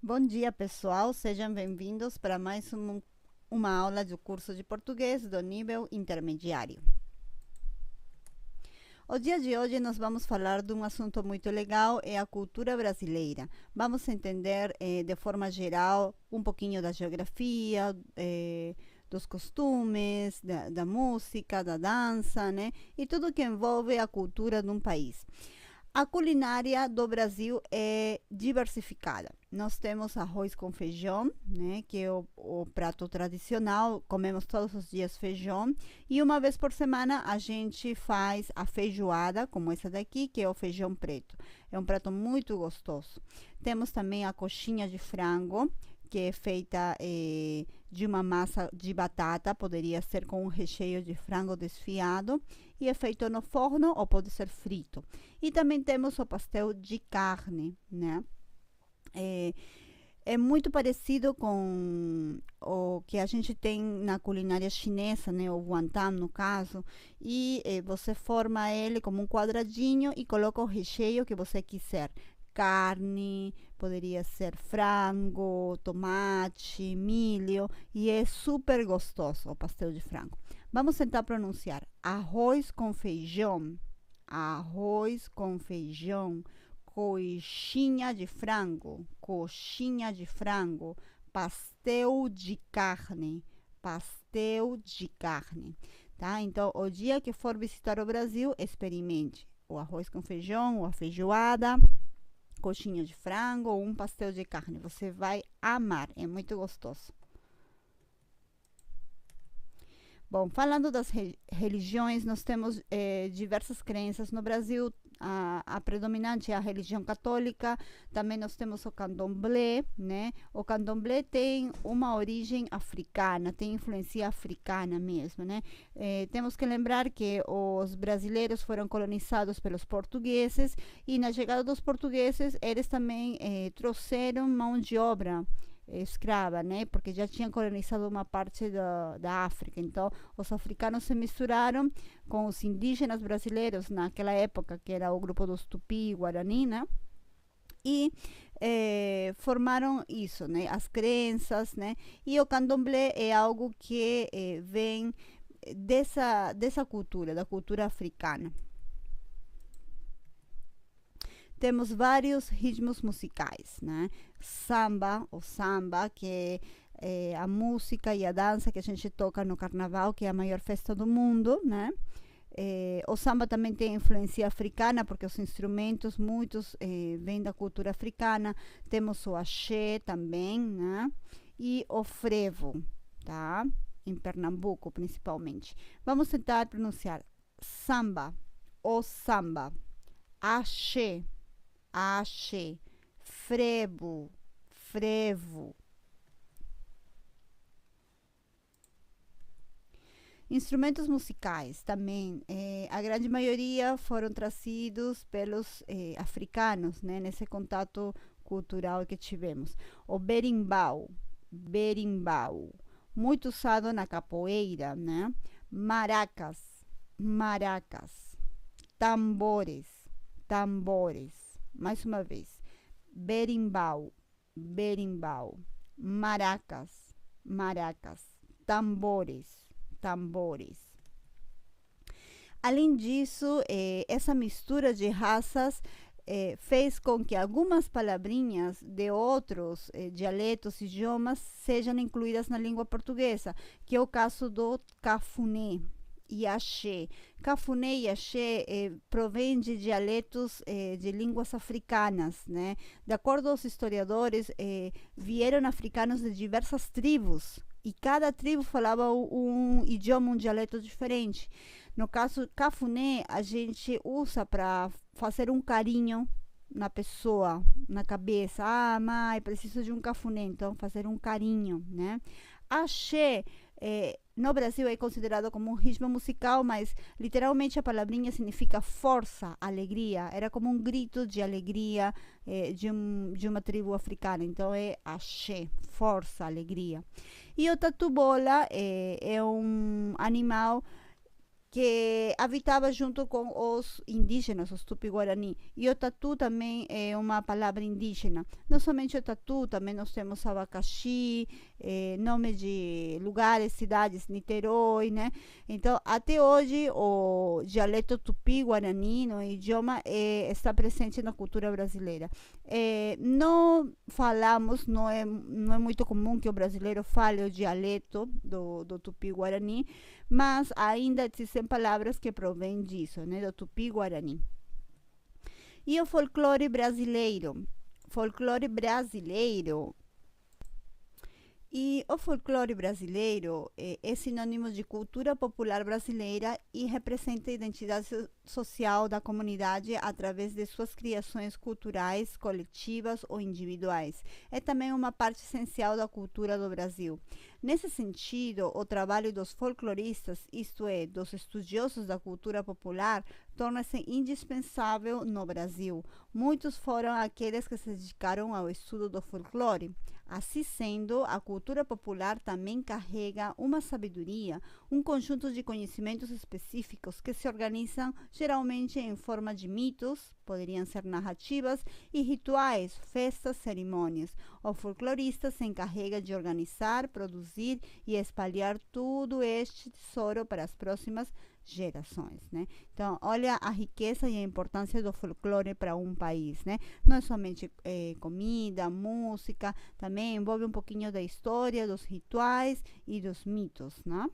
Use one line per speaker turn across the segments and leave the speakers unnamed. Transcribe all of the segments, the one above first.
Bom dia, pessoal. Sejam bem-vindos para mais uma aula do curso de português do nível intermediário. O dia de hoje nós vamos falar de um assunto muito legal, é a cultura brasileira. Vamos entender de forma geral um pouquinho da geografia, dos costumes, da música, da dança, né? E tudo que envolve a cultura de um país. A culinária do Brasil é diversificada. Nós temos arroz com feijão, né, que é o prato tradicional. Comemos todos os dias feijão. E uma vez por semana a gente faz a feijoada, como essa daqui, que é o feijão preto. É um prato muito gostoso. Temos também a coxinha de frango, que é feita de uma massa de batata, poderia ser com um recheio de frango desfiado, e é feito no forno ou pode ser frito. E também temos o pastel de carne, né? É muito parecido com o que a gente tem na culinária chinesa, né? O wonton, no caso. E você forma ele como um quadradinho e coloca o recheio que você quiser. Carne, poderia ser frango, tomate, milho, e é super gostoso o pastel de frango. Vamos tentar pronunciar: arroz com feijão, arroz com feijão, coxinha de frango, pastel de carne, tá? Então, o dia que for visitar o Brasil, experimente o arroz com feijão, ou a feijoada, coxinha de frango ou um pastel de carne. Você vai amar, é muito gostoso. Bom, falando das religiões, nós temos diversas crenças no Brasil. A predominante é a religião católica. Também nós temos o candomblé, né? O candomblé tem uma origem africana, tem influência africana mesmo, né? Temos que lembrar que os brasileiros foram colonizados pelos portugueses e na chegada dos portugueses eles também trouxeram mão de obra escrava, né? Porque já tinham colonizado uma parte da África. Então, os africanos se misturaram com os indígenas brasileiros naquela época, que era o grupo dos Tupi e Guarani, né? E formaram isso, né? As crenças, né? E o candomblé é algo que vem dessa cultura, da cultura africana. Temos vários ritmos musicais, né? O samba, que é a música e a dança que a gente toca no carnaval, que é a maior festa do mundo, né? O samba também tem influência africana, porque os instrumentos, muitos, vêm da cultura africana. Temos o axé também, né? E o frevo, tá? Em Pernambuco, principalmente. Vamos tentar pronunciar: samba, o samba, axé, axé, frevo. Instrumentos musicais também, a grande maioria foram trazidos pelos africanos, né, nesse contato cultural que tivemos. O berimbau, muito usado na capoeira, né? Maracas, tambores. Mais uma vez: berimbau, maracas, tambores. Além disso, essa mistura de raças fez com que algumas palavrinhas de outros dialetos, idiomas, sejam incluídas na língua portuguesa, que é o caso do cafuné e axé. Cafuné e axé provém de dialetos de línguas africanas, né? De acordo aos historiadores, vieram africanos de diversas tribos e cada tribo falava um idioma, um dialeto diferente. No caso, cafuné a gente usa para fazer um carinho na pessoa, na cabeça. Ah, mãe, preciso de um cafuné, então fazer um carinho, né? Axé, no Brasil é considerado como um ritmo musical, mas literalmente a palavrinha significa força, alegria. Era como um grito de alegria de uma tribo africana. Então é axé, força, alegria. E o tatu-bola é um animal que habitava junto com os indígenas, os tupi-guarani. E o tatu também é uma palavra indígena. Não somente o tatu, também nós temos abacaxi, nome de lugares, cidades, Niterói, né? Então, até hoje, o dialeto tupi-guarani, no idioma, está presente na cultura brasileira. Não falamos, não é muito comum que o brasileiro fale o dialeto do tupi-guarani, mas ainda existem palavras que provêm disso, né, do tupi-guarani. E o folclore brasileiro? Folclore brasileiro E o folclore brasileiro é sinônimo de cultura popular brasileira e representa a identidade social da comunidade através de suas criações culturais, coletivas ou individuais. É também uma parte essencial da cultura do Brasil. Nesse sentido, o trabalho dos folcloristas, isto é, dos estudiosos da cultura popular, torna-se indispensável no Brasil. Muitos foram aqueles que se dedicaram ao estudo do folclore. Assim sendo, a cultura popular também carrega uma sabedoria, um conjunto de conhecimentos específicos que se organizam geralmente em forma de mitos, poderiam ser narrativas, e rituais, festas, cerimônias. O folclorista se encarrega de organizar, produzir e espalhar todo este tesouro para as próximas gerações, né? Então, olha a riqueza e a importância do folclore para um país, né? Não é somente comida, música, também envolve um pouquinho da história, dos rituais e dos mitos, né?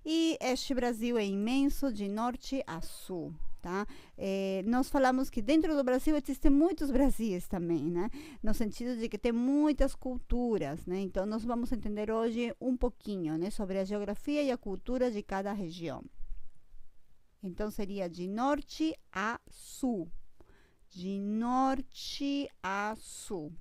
E este Brasil é imenso de norte a sul. Tá? Nós falamos que dentro do Brasil existem muitos Brasis também, né? No sentido de que tem muitas culturas, né? Então, nós vamos entender hoje um pouquinho, né, sobre a geografia e a cultura de cada região. Então, seria de norte a sul. De norte a sul.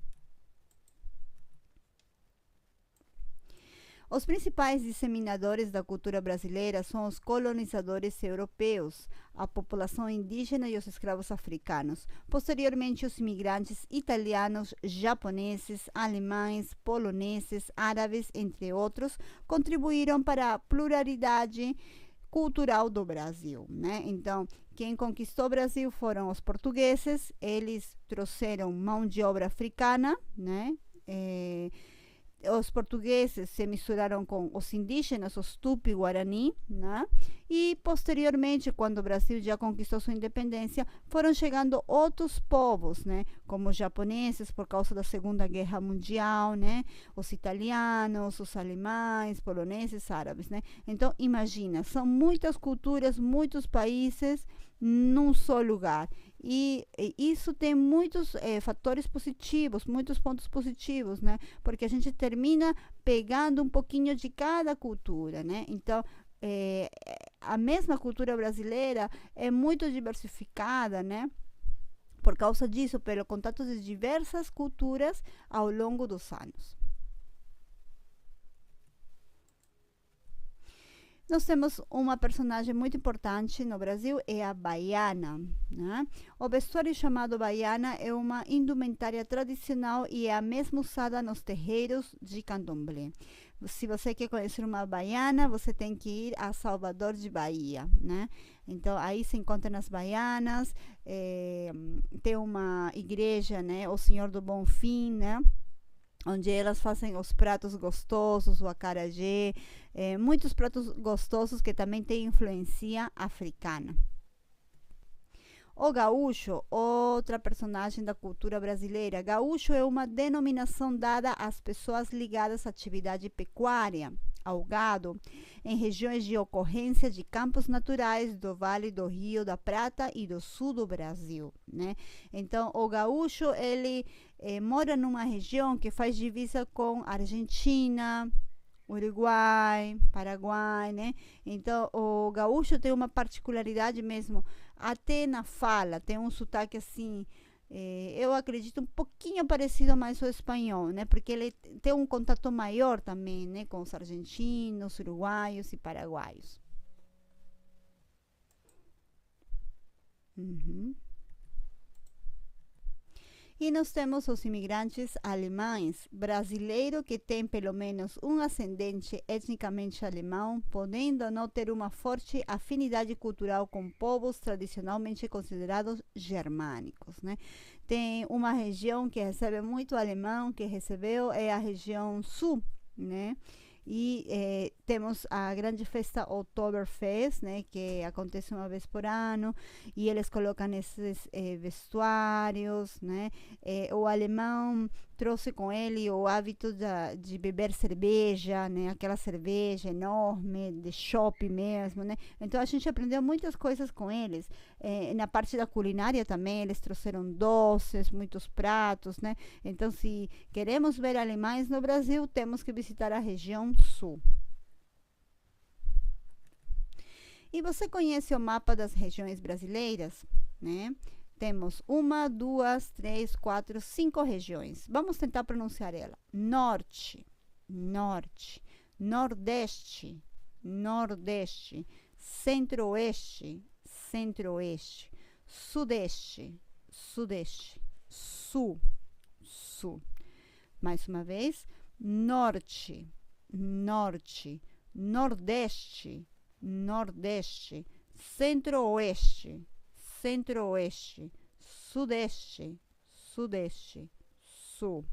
Os principais disseminadores da cultura brasileira são os colonizadores europeus, a população indígena e os escravos africanos. Posteriormente, os imigrantes italianos, japoneses, alemães, poloneses, árabes, entre outros, contribuíram para a pluralidade cultural do Brasil, né? Então, quem conquistou o Brasil foram os portugueses, eles trouxeram mão de obra africana, né? Os portugueses se misturaram com os indígenas, os tupi-guarani, né? E posteriormente, quando o Brasil já conquistou sua independência, foram chegando outros povos, né? Como os japoneses, por causa da Segunda Guerra Mundial, né? Os italianos, os alemães, poloneses, árabes, né? Então, imagina, são muitas culturas, muitos países num só lugar. E isso tem muitos fatores positivos, muitos pontos positivos, né? Porque a gente termina pegando um pouquinho de cada cultura, né? Então, a mesma cultura brasileira é muito diversificada, né? Por causa disso, pelo contato de diversas culturas ao longo dos anos. Nós temos uma personagem muito importante no Brasil, é a baiana, né? O vestuário chamado baiana é uma indumentária tradicional e é a mesma usada nos terreiros de candomblé. Se você quer conhecer uma baiana, você tem que ir a Salvador de Bahia, né? Então, aí se encontram as baianas, tem uma igreja, né? O Senhor do Bom Fim, né? Onde elas fazem os pratos gostosos, o acarajé, muitos pratos gostosos que também têm influência africana. O gaúcho, outra personagem da cultura brasileira. Gaúcho é uma denominação dada às pessoas ligadas à atividade pecuária, ao gado, em regiões de ocorrência de campos naturais do Vale do Rio da Prata e do sul do Brasil, né? Então, o gaúcho, ele mora numa região que faz divisa com Argentina, Uruguai, Paraguai, né? Então, o gaúcho tem uma particularidade mesmo, até na fala, tem um sotaque assim, eu acredito um pouquinho parecido mais ao espanhol, né? Porque ele tem um contato maior também, né? Com os argentinos, uruguaios e paraguaios. Uhum. E nós temos os imigrantes alemães, brasileiro que tem pelo menos um ascendente etnicamente alemão, podendo não ter uma forte afinidade cultural com povos tradicionalmente considerados germânicos, né? Tem uma região que recebe muito alemão, que recebeu é a região sul, né? E temos a grande festa Oktoberfest, né, que acontece uma vez por ano, e eles colocam esses vestuários, né? O alemão trouxe com ele o hábito de beber cerveja, né? Aquela cerveja enorme, de chopp mesmo, né? Então a gente aprendeu muitas coisas com eles. Na parte da culinária também, eles trouxeram doces, muitos pratos, né? Então, se queremos ver alemães no Brasil, temos que visitar a região sul. E você conhece o mapa das regiões brasileiras, né? Temos 1, 2, 3, 4, 5 regiões. Vamos tentar pronunciar ela. Norte, norte, nordeste, nordeste, centro-oeste, centro-oeste, sudeste, sudeste, sul, sul. Mais uma vez, norte, norte, nordeste, nordeste, centro-oeste, centro-oeste, sudeste, sudeste, sul.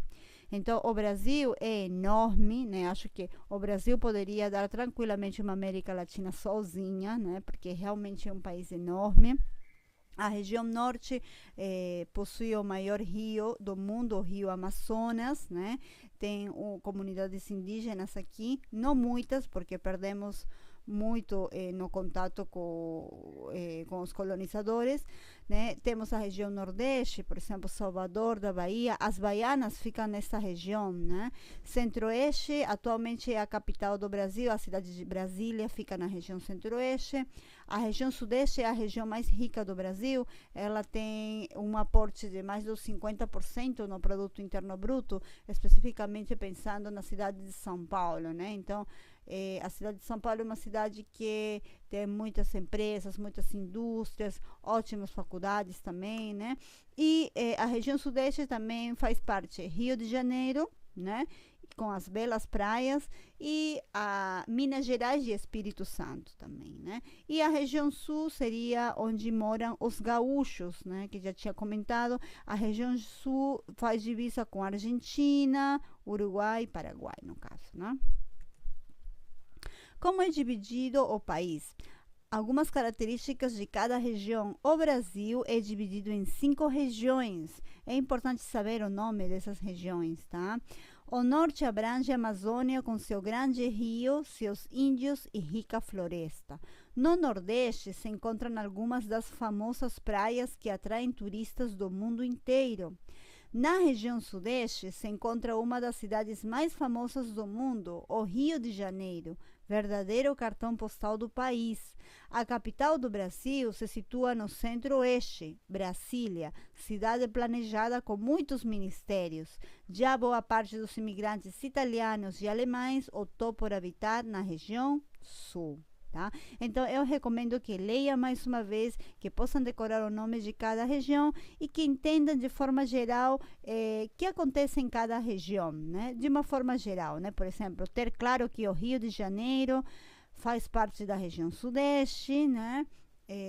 Então, o Brasil é enorme, né? Acho que o Brasil poderia dar tranquilamente uma América Latina sozinha, né? Porque realmente é um país enorme. A região norte possui o maior rio do mundo, o rio Amazonas, né? Tem comunidades indígenas aqui, não muitas, porque perdemos muito no contato com os colonizadores, né? Temos a região nordeste, por exemplo, Salvador da Bahia, as baianas ficam nessa região, né? Centro-oeste, atualmente é a capital do Brasil, a cidade de Brasília fica na região centro-oeste. A região sudeste é a região mais rica do Brasil, ela tem um aporte de mais de 50% no produto interno bruto, especificamente pensando na cidade de São Paulo, né? Então, a cidade de São Paulo é uma cidade que tem muitas empresas, muitas indústrias, ótimas faculdades também, né? E a região sudeste também faz parte Rio de Janeiro, né? Com as belas praias, e a Minas Gerais e Espírito Santo também, né? E a região sul seria onde moram os gaúchos, né? Que já tinha comentado. A região sul faz divisa com Argentina, Uruguai e Paraguai, no caso, né? Como é dividido o país? Algumas características de cada região. O Brasil é dividido em 5 regiões. É importante saber o nome dessas regiões, tá? O norte abrange a Amazônia com seu grande rio, seus índios e rica floresta. No nordeste se encontram algumas das famosas praias que atraem turistas do mundo inteiro. Na região sudeste se encontra uma das cidades mais famosas do mundo, o Rio de Janeiro, verdadeiro cartão postal do país. A capital do Brasil se situa no centro-oeste, Brasília, cidade planejada com muitos ministérios. Já boa parte dos imigrantes italianos e alemães optou por habitar na região sul. Tá? Então, eu recomendo que leiam mais uma vez, que possam decorar o nome de cada região e que entendam de forma geral o que acontece em cada região, né? De uma forma geral, né? Por exemplo, ter claro que o Rio de Janeiro faz parte da região sudeste, né?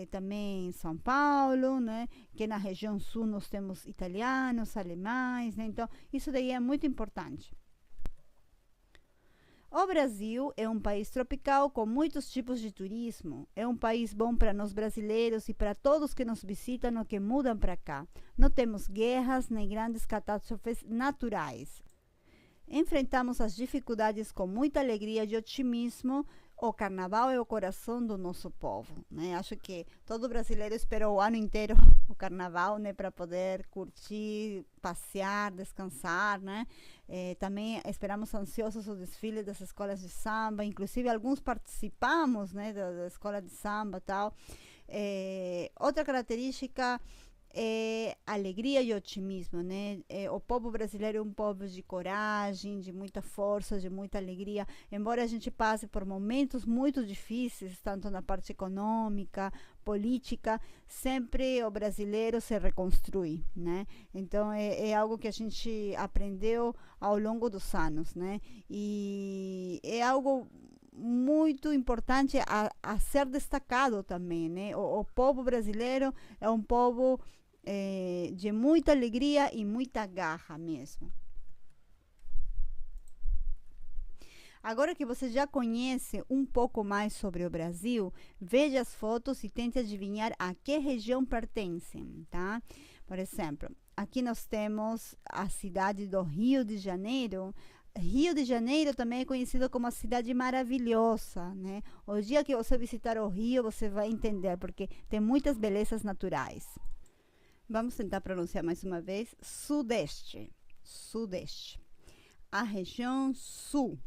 Também São Paulo, né? Que na região sul nós temos italianos, alemães, né? Então, isso daí é muito importante. O Brasil é um país tropical com muitos tipos de turismo. É um país bom para nós brasileiros e para todos que nos visitam ou que mudam para cá. Não temos guerras nem grandes catástrofes naturais. Enfrentamos as dificuldades com muita alegria e otimismo. O carnaval é o coração do nosso povo, né? Acho que todo brasileiro esperou o ano inteiro o carnaval, né, para poder curtir, passear, descansar, né? Também esperamos ansiosos o desfile das escolas de samba, inclusive alguns participamos, né, da escola de samba e tal. Outra característica é alegria e otimismo, né? O povo brasileiro é um povo de coragem, de muita força, de muita alegria. Embora a gente passe por momentos muito difíceis, tanto na parte econômica, política, sempre o brasileiro se reconstrui, né? Então é algo que a gente aprendeu ao longo dos anos, né? E é algo muito importante a ser destacado também, né? O povo brasileiro é um povo de muita alegria e muita garra mesmo. Agora que você já conhece um pouco mais sobre o Brasil, veja as fotos e tente adivinhar a que região pertencem, tá? Por exemplo, aqui nós temos a cidade do Rio de Janeiro. Rio de Janeiro também é conhecido como a cidade maravilhosa, né? O dia que você visitar o Rio, você vai entender, porque tem muitas belezas naturais. Vamos tentar pronunciar mais uma vez. Sudeste. Sudeste. A região sul.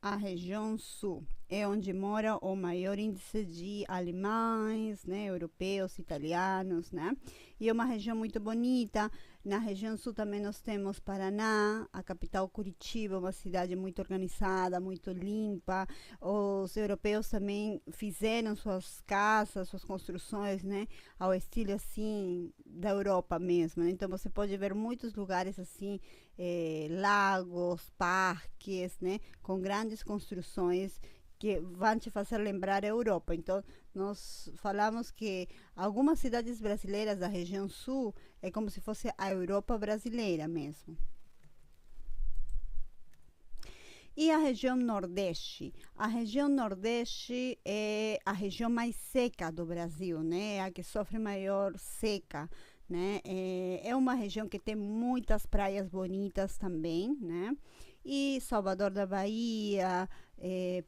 A região sul é onde mora o maior índice de alemães, né, europeus, italianos, né? E é uma região muito bonita. Na região sul também nós temos Paraná, a capital Curitiba, uma cidade muito organizada, muito limpa. Os europeus também fizeram suas casas, suas construções, né, ao estilo assim da Europa mesmo, né? Então você pode ver muitos lugares assim, lagos, parques, né, com grandes construções que vão te fazer lembrar a Europa. Então, nós falamos que algumas cidades brasileiras da região sul é como se fosse a Europa brasileira mesmo. E a região nordeste? A região nordeste é a região mais seca do Brasil, né? A que sofre maior seca, né? É uma região que tem muitas praias bonitas também, né? E Salvador da Bahia,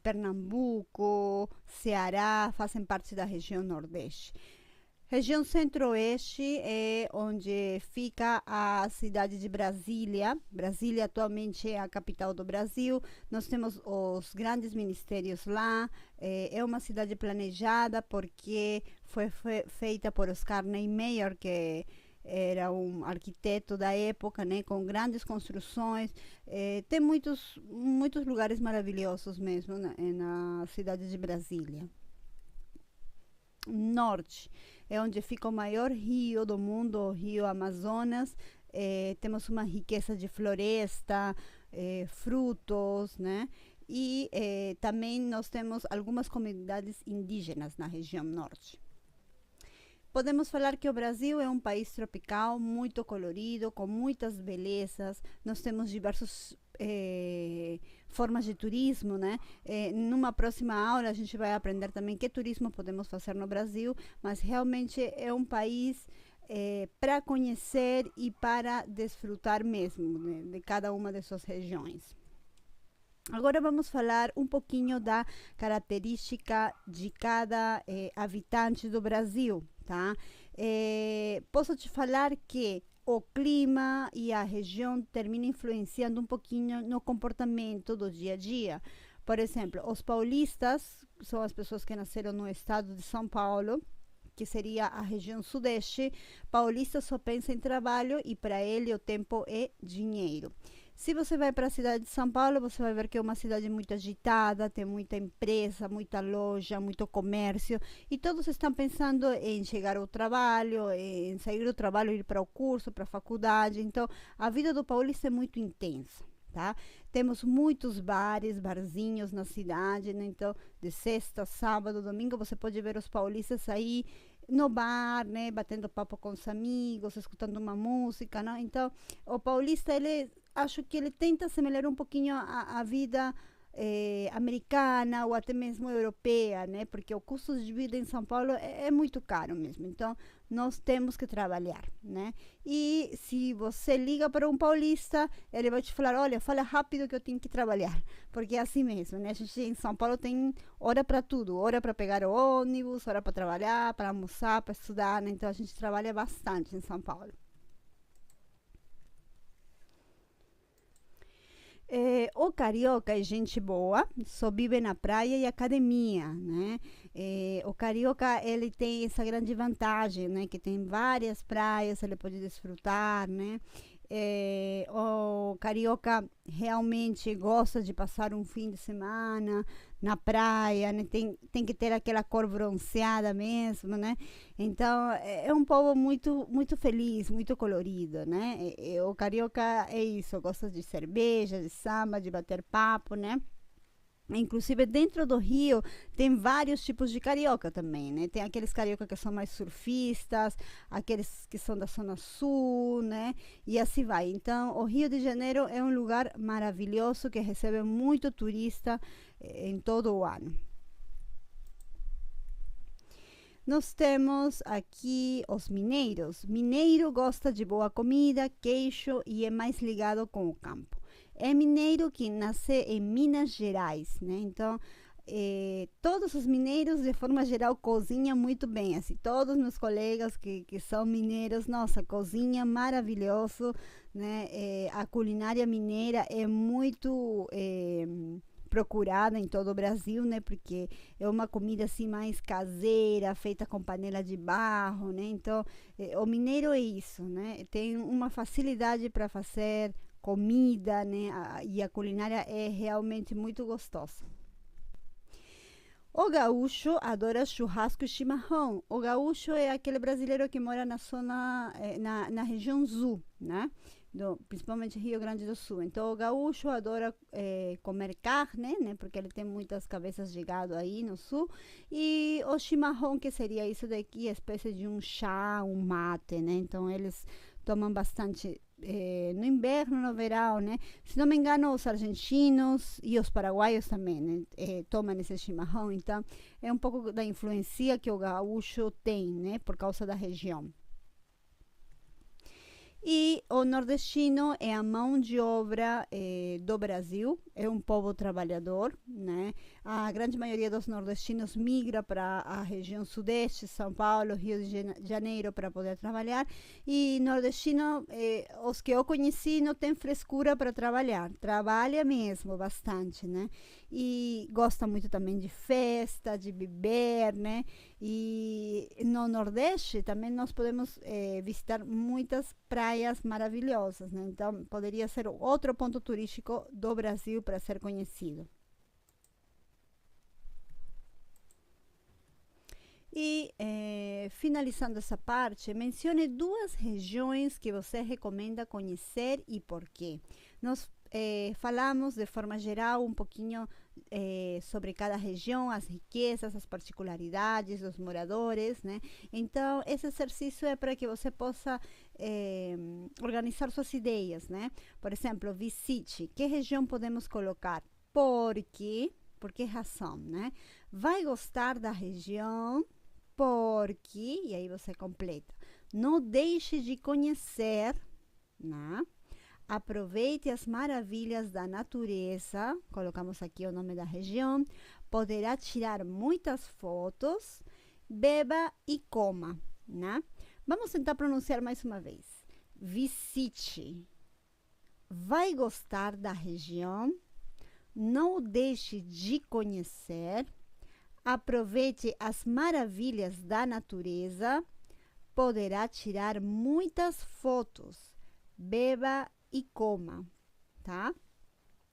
Pernambuco, Ceará fazem parte da região nordeste. Região centro-oeste é onde fica a cidade de Brasília. Brasília atualmente é a capital do Brasil. Nós temos os grandes ministérios lá. É uma cidade planejada porque foi feita por Oscar Niemeyer, que era um arquiteto da época, né, com grandes construções. Tem muitos lugares maravilhosos mesmo na cidade de Brasília. Norte é onde fica o maior rio do mundo, o rio Amazonas. Temos uma riqueza de floresta, frutos, né? E também nós temos algumas comunidades indígenas na região norte. Podemos falar que o Brasil é um país tropical, muito colorido, com muitas belezas. Nós temos diversas formas de turismo, né? Numa próxima aula a gente vai aprender também que turismo podemos fazer no Brasil, mas realmente é um país para conhecer e para desfrutar mesmo, né, de cada uma de suas regiões. Agora vamos falar um pouquinho da característica de cada habitante do Brasil, tá? Posso te falar que o clima e a região terminam influenciando um pouquinho no comportamento do dia a dia. Por exemplo, os paulistas são as pessoas que nasceram no estado de São Paulo, que seria a região sudeste. Paulista só pensa em trabalho e para ele o tempo é dinheiro. Se você vai para a cidade de São Paulo, você vai ver que é uma cidade muito agitada, tem muita empresa, muita loja, muito comércio, e todos estão pensando em chegar ao trabalho, em sair do trabalho, ir para o curso, para a faculdade. Então, a vida do paulista é muito intensa. Tá? Temos muitos bares, barzinhos na cidade, né? Então, de sexta, sábado, domingo, você pode ver os paulistas aí no bar, né? Batendo papo com os amigos, escutando uma música, né? Então, o paulista, acho que ele tenta assemelhar um pouquinho a vida americana ou até mesmo europeia, né? Porque o custo de vida em São Paulo é muito caro mesmo. Então, nós temos que trabalhar, né? E se você liga para um paulista, ele vai te falar, olha, fala rápido que eu tenho que trabalhar. Porque é assim mesmo, né? A gente em São Paulo tem hora para tudo. Hora para pegar o ônibus, hora para trabalhar, para almoçar, para estudar, né? Então, a gente trabalha bastante em São Paulo. O carioca é gente boa, só vive na praia e academia, né? O carioca, ele tem essa grande vantagem, né? Que tem várias praias, ele pode desfrutar, né? O carioca realmente gosta de passar um fim de semana na praia, né? Tem que ter aquela cor bronzeada mesmo, né? Então é um povo muito feliz, muito colorido, né? O carioca é isso, gosta de cerveja, de samba, de bater papo, né? Inclusive dentro do Rio tem vários tipos de carioca também, né? Tem aqueles carioca que são mais surfistas, aqueles que são da Zona Sul, né? E assim vai. Então, o Rio de Janeiro é um lugar maravilhoso que recebe muito turista em todo o ano. Nós temos aqui os mineiros. Mineiro gosta de boa comida, queijo e é mais ligado com o campo. É mineiro que nasce em Minas Gerais, né? Então, todos os mineiros, de forma geral, cozinham muito bem. Assim, todos meus colegas que são mineiros, nossa, cozinha maravilhoso, né? A culinária mineira é muito procurada em todo o Brasil, né? Porque é uma comida assim mais caseira, feita com panela de barro, né? Então, o mineiro é isso, né? Tem uma facilidade para fazer comida, né? E a culinária é realmente muito gostosa. O gaúcho adora churrasco e chimarrão. O gaúcho é aquele brasileiro que mora na zona, na região sul, né? Principalmente Rio Grande do Sul. Então, o gaúcho adora comer carne, né? Porque ele tem muitas cabeças de gado aí no sul. E o chimarrão, que seria isso daqui, espécie de um chá, um mate, né? Então, eles tomam bastante no inverno, no verão, né? Se não me engano, os argentinos e os paraguaios também, né? Tomam esse chimarrão. Então, é um pouco da influência que o gaúcho tem, né? Por causa da região. E o nordestino é a mão de obra do Brasil, é um povo trabalhador, né? A grande maioria dos nordestinos migra para a região sudeste, São Paulo, Rio de Janeiro, para poder trabalhar. E nordestino, os que eu conheci, não tem frescura para trabalhar, trabalha mesmo bastante, né? E gosta muito também de festa, de beber, né? E no Nordeste também nós podemos visitar muitas praias maravilhosas, né? Então poderia ser outro ponto turístico do Brasil para ser conhecido. E finalizando essa parte, mencione duas regiões que você recomenda conhecer e por quê. Nós falamos de forma geral um pouquinho sobre cada região, as riquezas, as particularidades dos moradores, né? Então, esse exercício é para que você possa organizar suas ideias, né? Por exemplo, visite. Que região podemos colocar? Por que razão, né? Vai gostar da região porque, e aí você completa. Não deixe de conhecer, né? Aproveite as maravilhas da natureza, colocamos aqui o nome da região, poderá tirar muitas fotos, beba e coma, né? Vamos tentar pronunciar mais uma vez. Visite. Vai gostar da região, não deixe de conhecer, aproveite as maravilhas da natureza, poderá tirar muitas fotos, beba e coma, tá?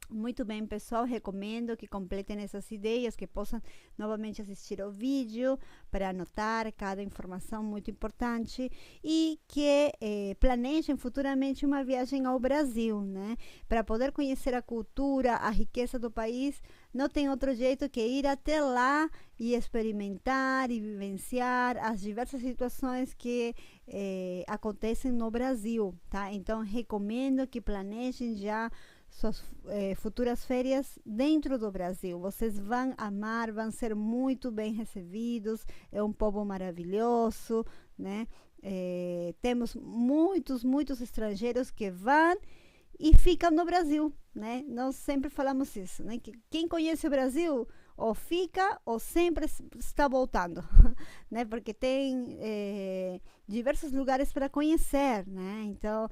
Muito bem, pessoal, recomendo que completem essas ideias, que possam novamente assistir ao vídeo para anotar cada informação muito importante e que planejem futuramente uma viagem ao Brasil, né? Para poder conhecer a cultura, a riqueza do país, não tem outro jeito que ir até lá e experimentar e vivenciar as diversas situações que acontecem no Brasil, tá? Então, recomendo que planejem já suas futuras férias dentro do Brasil. Vocês vão amar, vão ser muito bem recebidos. É um povo maravilhoso, né? Temos muitos estrangeiros que vão e ficam no Brasil, né? Nós sempre falamos isso, né? Que quem conhece o Brasil, ou fica ou sempre está voltando, né? Porque tem diversos lugares para conhecer, né? Então,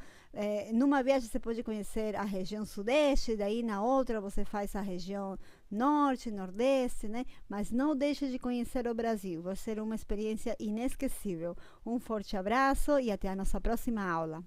numa viagem você pode conhecer a região sudeste, daí na outra você faz a região norte, nordeste, né? Mas não deixe de conhecer o Brasil, vai ser uma experiência inesquecível. Um forte abraço e até a nossa próxima aula.